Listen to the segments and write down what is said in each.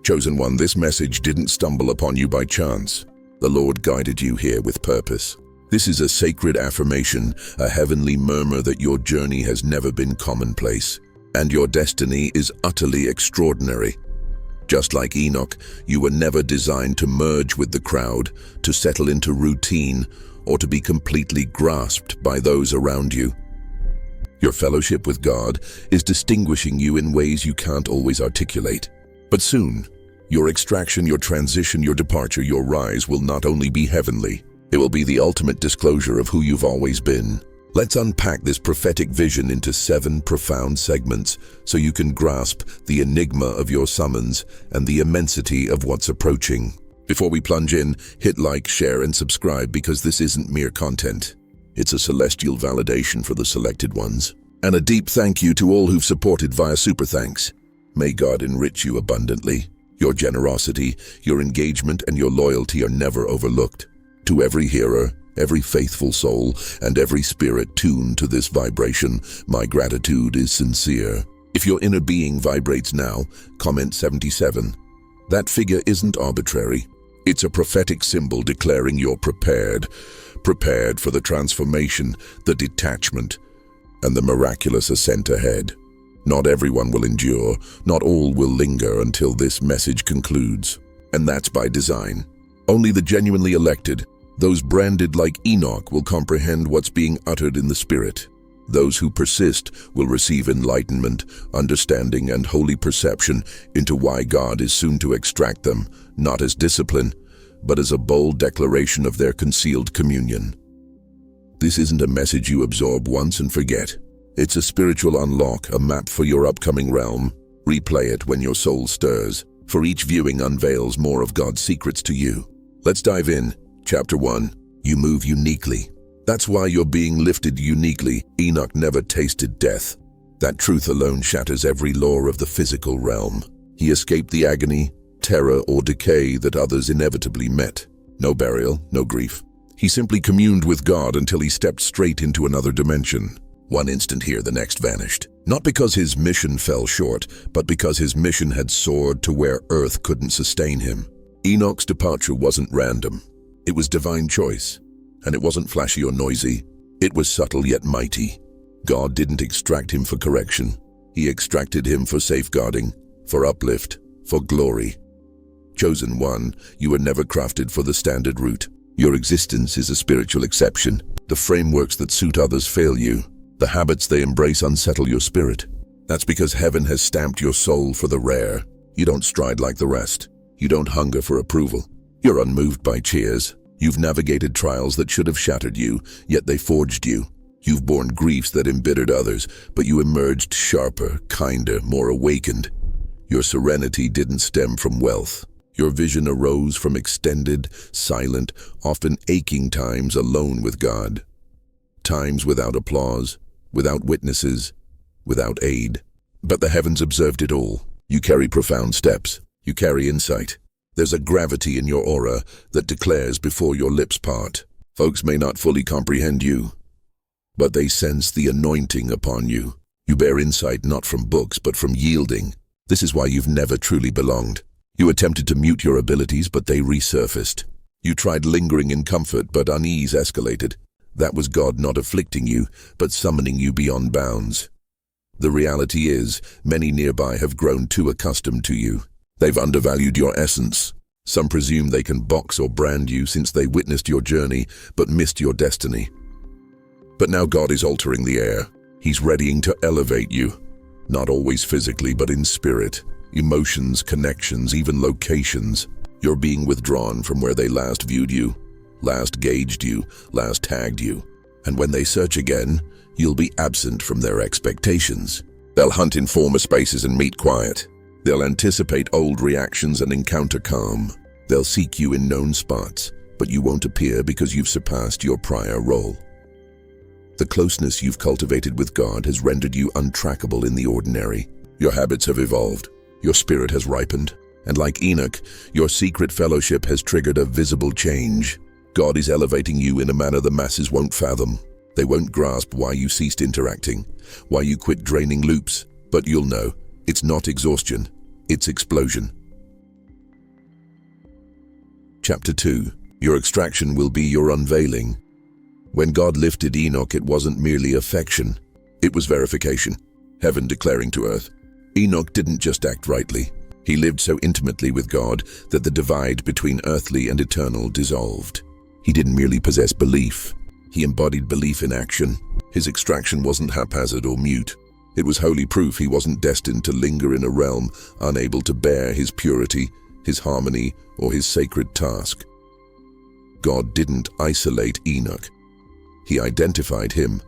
Chosen one, this message didn't stumble upon you by chance. The Lord guided you here with purpose. This is a sacred affirmation, a heavenly murmur that your journey has never been commonplace, and your destiny is utterly extraordinary. Just like Enoch, you were never designed to merge with the crowd, to settle into routine, or to be completely grasped by those around you. Your fellowship with God is distinguishing you in ways you can't always articulate. But soon, your extraction, your transition, your departure, your rise will not only be heavenly, it will be the ultimate disclosure of who you've always been. Let's unpack this prophetic vision into 7 profound segments so you can grasp the enigma of your summons and the immensity of what's approaching. Before we plunge in, hit like, share, and subscribe because this isn't mere content. It's a celestial validation for the selected ones. And a deep thank you to all who've supported via Super Thanks. May God enrich you abundantly. Your generosity, your engagement, and your loyalty are never overlooked. To every hearer, every faithful soul, and every spirit tuned to this vibration, my gratitude is sincere. If your inner being vibrates now, comment 77. That figure isn't arbitrary. It's a prophetic symbol declaring you're prepared for the transformation, the detachment, and the miraculous ascent ahead. Not everyone will endure, not all will linger until this message concludes. And that's by design. Only the genuinely elected, those branded like Enoch, will comprehend what's being uttered in the spirit. Those who persist will receive enlightenment, understanding, and holy perception into why God is soon to extract them, not as discipline, but as a bold declaration of their concealed communion. This isn't a message you absorb once and forget. It's a spiritual unlock, a map for your upcoming realm. Replay it when your soul stirs, for each viewing unveils more of God's secrets to you. Let's dive in. Chapter 1. You move uniquely. That's why you're being lifted uniquely. Enoch never tasted death. That truth alone shatters every law of the physical realm. He escaped the agony, terror, or decay that others inevitably met. No burial, no grief. He simply communed with God until he stepped straight into another dimension. One instant here, the next vanished. Not because his mission fell short, but because his mission had soared to where Earth couldn't sustain him. Enoch's departure wasn't random. It was divine choice. And it wasn't flashy or noisy. It was subtle yet mighty. God didn't extract him for correction. He extracted him for safeguarding, for uplift, for glory. Chosen one, you were never crafted for the standard route. Your existence is a spiritual exception. The frameworks that suit others fail you. The habits they embrace unsettle your spirit. That's because heaven has stamped your soul for the rare. You don't stride like the rest. You don't hunger for approval. You're unmoved by cheers. You've navigated trials that should have shattered you, yet they forged you. You've borne griefs that embittered others, but you emerged sharper, kinder, more awakened. Your serenity didn't stem from wealth. Your vision arose from extended, silent, often aching times alone with God. Times without applause, without witnesses, without aid. But the heavens observed it all. You carry profound steps. You carry insight. There's a gravity in your aura that declares before your lips part. Folks may not fully comprehend you, but they sense the anointing upon you. You bear insight not from books, but from yielding. This is why you've never truly belonged. You attempted to mute your abilities, but they resurfaced. You tried lingering in comfort, but unease escalated. That was God not afflicting you, but summoning you beyond bounds. The reality is, many nearby have grown too accustomed to you. They've undervalued your essence. Some presume they can box or brand you since they witnessed your journey, but missed your destiny. But now God is altering the air. He's readying to elevate you. Not always physically, but in spirit. Emotions, connections, even locations. You're being withdrawn from where they last viewed you, last gauged you, last tagged you. And when they search again, you'll be absent from their expectations. They'll hunt in former spaces and meet quiet. They'll anticipate old reactions and encounter calm. They'll seek you in known spots, but you won't appear because you've surpassed your prior role. The closeness you've cultivated with God has rendered you untrackable in the ordinary. Your habits have evolved. Your spirit has ripened. And like Enoch, your secret fellowship has triggered a visible change. God is elevating you in a manner the masses won't fathom. They won't grasp why you ceased interacting, why you quit draining loops, but you'll know. It's not exhaustion, it's explosion. Chapter 2. Your extraction will be your unveiling. When God lifted Enoch, it wasn't merely affection. It was verification. Heaven declaring to earth. Enoch didn't just act rightly. He lived so intimately with God that the divide between earthly and eternal dissolved. He didn't merely possess belief. He embodied belief in action. His extraction wasn't haphazard or mute. It was holy proof he wasn't destined to linger in a realm unable to bear his purity, his harmony, or his sacred task. God didn't isolate Enoch. He identified him.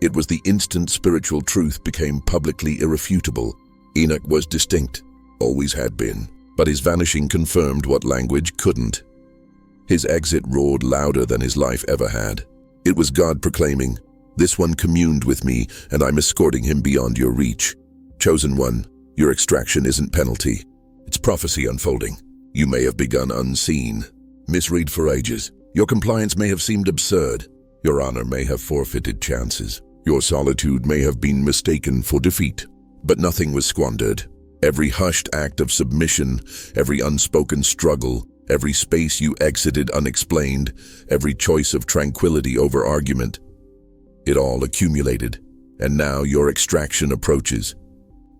It was the instant spiritual truth became publicly irrefutable. Enoch was distinct, always had been, but his vanishing confirmed what language couldn't. His exit roared louder than his life ever had. It was God proclaiming, "This one communed with me, and I'm escorting him beyond your reach. Chosen one, your extraction isn't penalty. It's prophecy unfolding. You may have begun unseen, misread for ages. Your compliance may have seemed absurd. Your honor may have forfeited chances. Your solitude may have been mistaken for defeat. But nothing was squandered. Every hushed act of submission, every unspoken struggle, every space you exited unexplained, every choice of tranquility over argument, it all accumulated. And now your extraction approaches.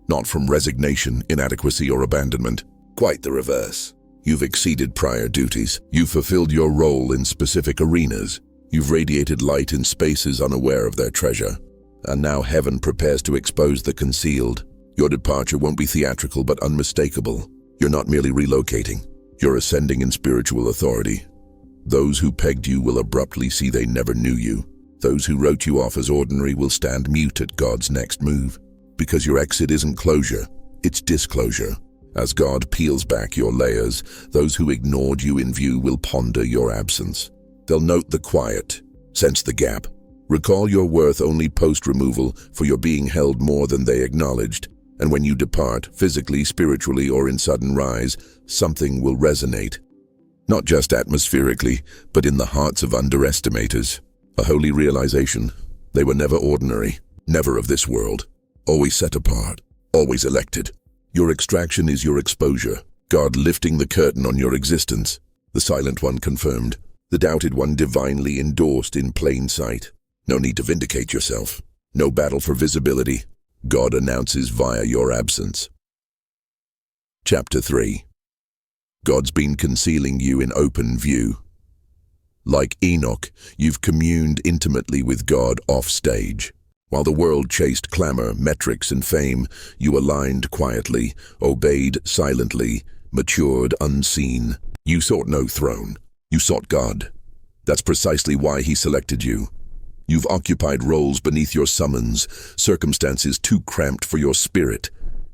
Not from resignation, inadequacy, or abandonment. Quite the reverse. You've exceeded prior duties. You've fulfilled your role in specific arenas. You've radiated light in spaces unaware of their treasure. And now heaven prepares to expose the concealed. Your departure won't be theatrical but unmistakable. You're not merely relocating. You're ascending in spiritual authority. Those who pegged you will abruptly see they never knew you. Those who wrote you off as ordinary will stand mute at God's next move. Because your exit isn't closure, it's disclosure. As God peels back your layers, those who ignored you in view will ponder your absence. They'll note the quiet, sense the gap, recall your worth only post-removal, for you're being held more than they acknowledged. And when you depart, physically, spiritually, or in sudden rise, something will resonate. Not just atmospherically, but in the hearts of underestimators. A holy realization. They were never ordinary, never of this world. Always set apart, always elected. Your extraction is your exposure. God lifting the curtain on your existence. The silent one confirmed. The doubted one divinely endorsed in plain sight. No need to vindicate yourself. No battle for visibility. God announces via your absence. Chapter 3. God's been concealing you in open view. Like Enoch, you've communed intimately with God off stage. While the world chased clamor, metrics, and fame, you aligned quietly, obeyed silently, matured unseen. You sought no throne. You sought God. That's precisely why He selected you. You've occupied roles beneath your summons, circumstances too cramped for your spirit,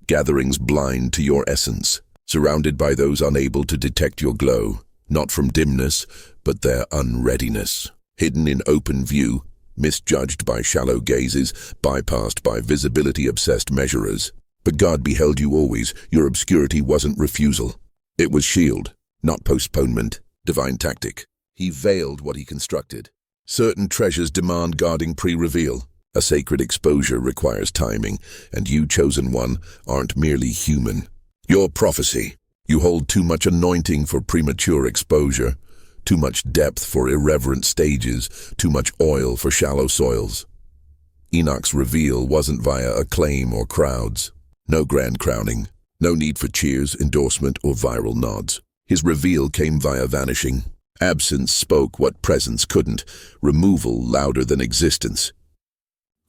gatherings blind to your essence, surrounded by those unable to detect your glow, not from dimness, but their unreadiness. Hidden in open view, misjudged by shallow gazes, bypassed by visibility-obsessed measurers. But God beheld you always. Your obscurity wasn't refusal. It was shield, not postponement, divine tactic. He veiled what He constructed. Certain treasures demand guarding pre-reveal. A sacred exposure requires timing, and you, chosen one, aren't merely human. You're prophecy. You hold too much anointing for premature exposure, too much depth for irreverent stages, too much oil for shallow soils. Enoch's reveal wasn't via acclaim or crowds. No grand crowning. No need for cheers, endorsement, or viral nods. His reveal came via vanishing. Absence spoke what presence couldn't, removal louder than existence.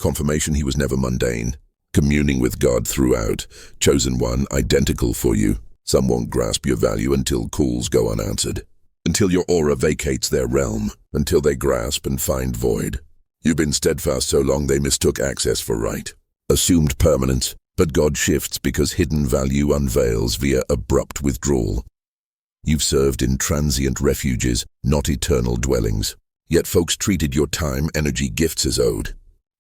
Confirmation he was never mundane, communing with God throughout, chosen one, identical for you. Some won't grasp your value until calls go unanswered, until your aura vacates their realm, until they grasp and find void. You've been steadfast so long they mistook access for right, assumed permanence, but God shifts because hidden value unveils via abrupt withdrawal. You've served in transient refuges, not eternal dwellings. Yet folks treated your time, energy, gifts as owed.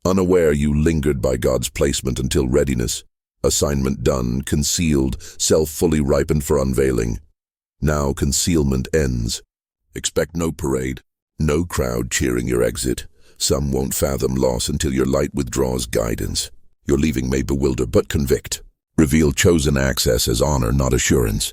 Unaware you lingered by God's placement until readiness. Assignment done, concealed, self fully ripened for unveiling. Now concealment ends. Expect no parade, no crowd cheering your exit. Some won't fathom loss until your light withdraws guidance. Your leaving may bewilder but convict. Reveal chosen access as honor, not assurance.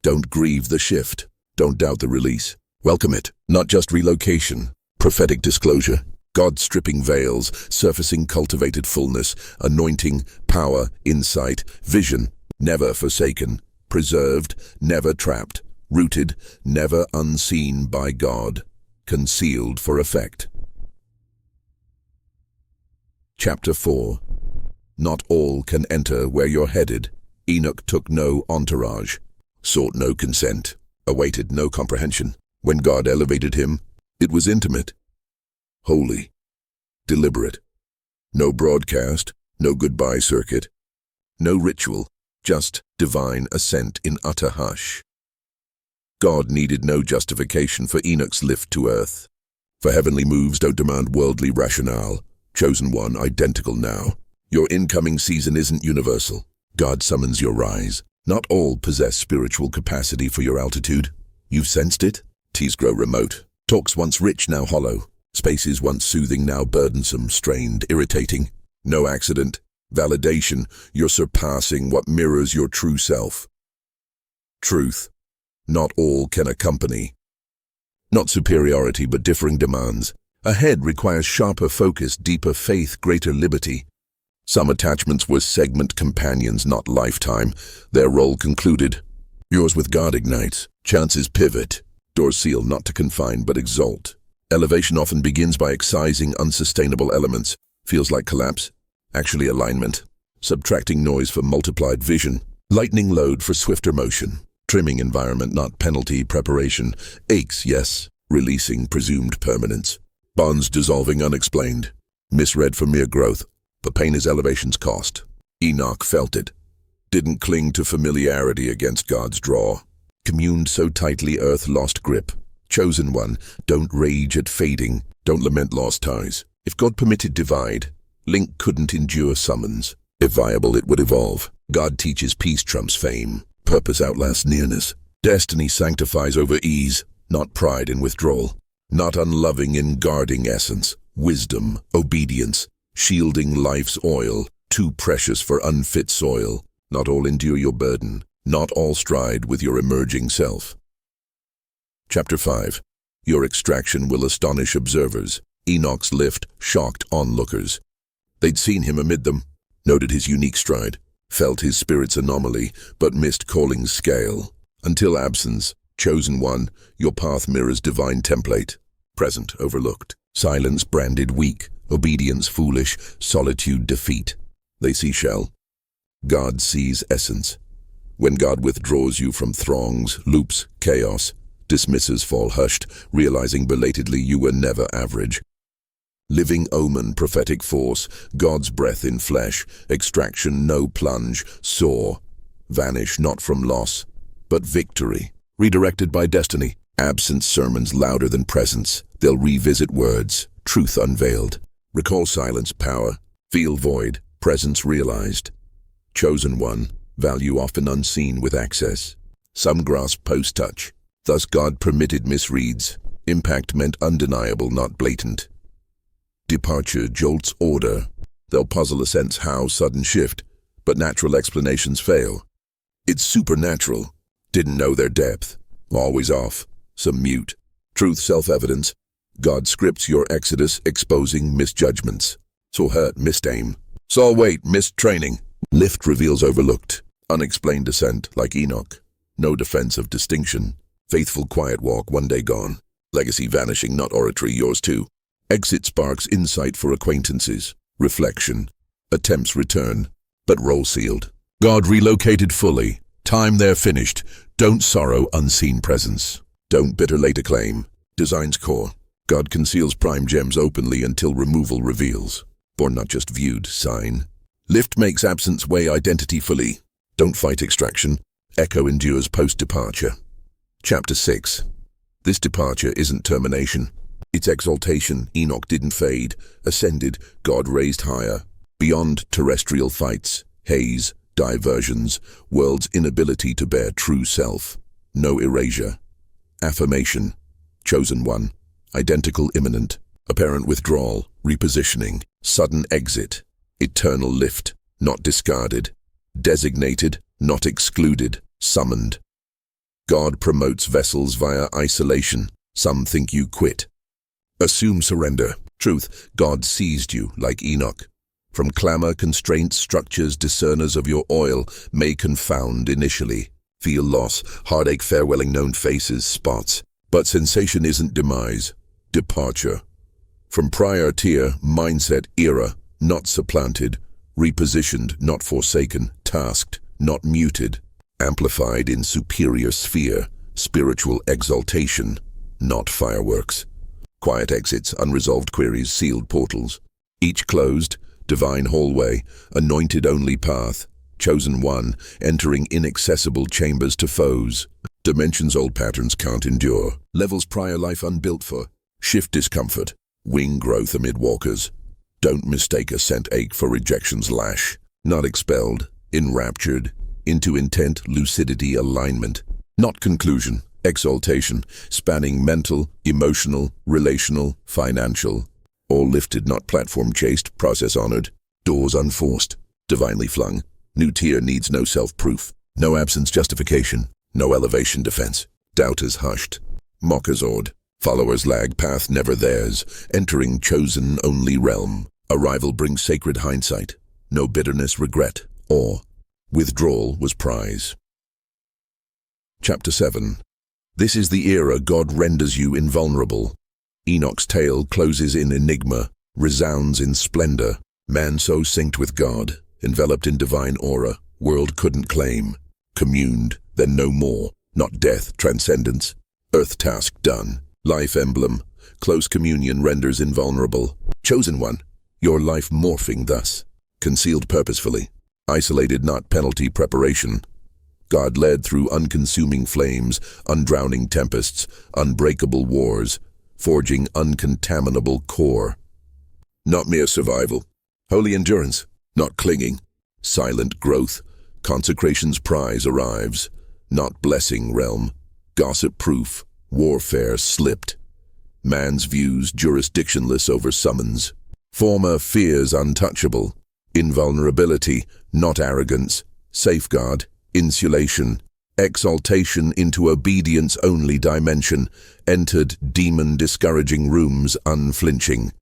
Don't grieve the shift. Don't doubt the release. Welcome it, not just relocation. Prophetic disclosure. God stripping veils, surfacing cultivated fullness, anointing, power, insight, vision, never forsaken, preserved, never trapped, rooted, never unseen by God, concealed for effect. Chapter 4. Not all can enter where you're headed. Enoch took no entourage, sought no consent, awaited no comprehension. When God elevated him, it was intimate, holy, deliberate. No broadcast, no goodbye circuit, no ritual, just divine ascent in utter hush. God needed no justification for Enoch's lift to earth. For heavenly moves don't demand worldly rationale. Chosen one, identical now. Your incoming season isn't universal. God summons your rise. Not all possess spiritual capacity for your altitude. You've sensed it? Teas grow remote. Talks once rich, now hollow. Spaces once soothing, now burdensome, strained, irritating. No accident. Validation. You're surpassing what mirrors your true self. Truth. Not all can accompany. Not superiority, but differing demands. Ahead requires sharper focus, deeper faith, greater liberty. Some attachments were segment companions, not lifetime. Their role concluded. Yours with God ignites. Chances pivot. Doors seal not to confine but exalt. Elevation often begins by excising unsustainable elements. Feels like collapse. Actually alignment. Subtracting noise for multiplied vision. Lightening load for swifter motion. Trimming environment, not penalty, preparation. Aches, yes. Releasing presumed permanence. Bonds dissolving unexplained. Misread for mere growth. But pain is elevation's cost. Enoch felt it. Didn't cling to familiarity against God's draw. Communed so tightly earth lost grip. Chosen one, don't rage at fading. Don't lament lost ties. If God permitted divide, link couldn't endure summons. If viable, it would evolve. God teaches peace trumps fame. Purpose outlasts nearness. Destiny sanctifies over ease, not pride in withdrawal. Not unloving in guarding essence. Wisdom, obedience, shielding life's oil, too precious for unfit soil. Not all endure your burden. Not all stride with your emerging self. Chapter 5. Your extraction will astonish observers. Enoch's lift shocked onlookers. They'd seen him amid them, noted his unique stride, felt his spirit's anomaly, but missed calling's scale. Until absence, chosen one, your path mirrors divine template. Present overlooked. Silence branded weak. Obedience foolish. Solitude defeat. They see shell. God sees essence. When God withdraws you from throngs, loops, chaos, dismisses fall hushed, realizing belatedly you were never average. Living omen, prophetic force, God's breath in flesh, extraction no plunge, soar, vanish not from loss, but victory. Redirected by destiny, absence sermons louder than presence, they'll revisit words, truth unveiled. Recall silence, power, feel void, presence realized. Chosen one, value often unseen with access. Some grasp post-touch. Thus God permitted misreads. Impact meant undeniable, not blatant. Departure jolts order. They'll puzzle a sense how sudden shift, but natural explanations fail. It's supernatural. Didn't know their depth. Always off. Some mute. Truth self-evidence. God scripts your exodus, exposing misjudgments. Saw hurt, missed aim. Saw weight, missed training. Lift reveals overlooked. Unexplained descent, like Enoch. No defense of distinction. Faithful quiet walk, one day gone. Legacy vanishing, not oratory, yours too. Exit sparks insight for acquaintances. Reflection. Attempts return, but roll sealed. God relocated fully. Time there finished. Don't sorrow unseen presence. Don't bitter later claim. Design's core. God conceals prime gems openly until removal reveals. Born not just viewed, sign. Lift makes absence weigh identity fully. Don't fight extraction. Echo endures post-departure. Chapter 6. This departure isn't termination. It's exaltation. Enoch didn't fade. Ascended. God raised higher. Beyond terrestrial fights, haze, diversions, world's inability to bear true self. No erasure. Affirmation. Chosen one. Identical imminent. Apparent withdrawal. Repositioning. Sudden exit. Eternal lift. Not discarded. Designated. Not excluded. Summoned. God promotes vessels via isolation. Some think you quit. Assume surrender. Truth, God seized you like Enoch. From clamor, constraints, structures, discerners of your oil may confound initially. Feel loss, heartache, farewelling known faces, spots. But sensation isn't demise, departure. From prior tier, mindset, era, not supplanted, repositioned, not forsaken, tasked, not muted, amplified in superior sphere, spiritual exaltation, not fireworks. Quiet exits, unresolved queries, sealed portals. Each closed, divine hallway, anointed only path, chosen one, entering inaccessible chambers to foes. Dimensions old patterns can't endure. Levels prior life unbuilt for. Shift discomfort. Wing growth amid walkers. Don't mistake ascent ache for rejection's lash. Not expelled, enraptured, into intent, lucidity, alignment. Not conclusion, exaltation, spanning mental, emotional, relational, financial. All lifted, not platform chased, process honored. Doors unforced, divinely flung. New tier needs no self-proof. No absence justification, no elevation defense. Doubters hushed, mockers awed. Followers lag, path never theirs, entering chosen only realm. Arrival brings sacred hindsight, no bitterness, regret, awe. Withdrawal was prize. Chapter 7. This is the era God renders you invulnerable. Enoch's tale closes in enigma, resounds in splendor. Man so synced with God, enveloped in divine aura, world couldn't claim. Communed, then no more, not death, transcendence. Earth task done. Life emblem, close communion renders invulnerable. Chosen one, your life morphing thus. Concealed purposefully, isolated not penalty preparation. God led through unconsuming flames, undrowning tempests, unbreakable wars, forging uncontaminable core. Not mere survival, holy endurance, not clinging, silent growth. Consecration's prize arrives, not blessing realm, gossip proof. Warfare slipped. Man's views jurisdictionless over summons. Former fears untouchable. Invulnerability, not arrogance. Safeguard, insulation. Exaltation into obedience only dimension. Entered demon discouraging rooms unflinching.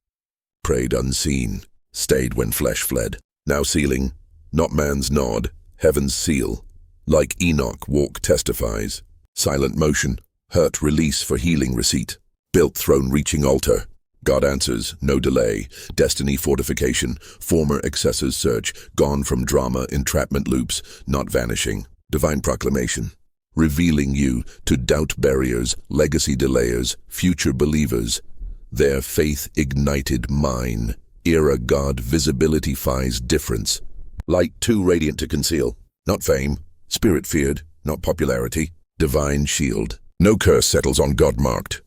Prayed unseen. Stayed when flesh fled. Now sealing, not man's nod, heaven's seal. Like Enoch walk testifies. Silent motion. Hurt release for healing receipt. Built throne reaching altar. God answers, no delay. Destiny fortification. Former excessors search. Gone from drama, entrapment loops. Not vanishing. Divine proclamation. Revealing you to doubt barriers, legacy delayers, future believers. Their faith ignited mine. Era God visibility fies difference. Light too radiant to conceal. Not fame. Spirit feared. Not popularity. Divine shield. No curse settles on God marked.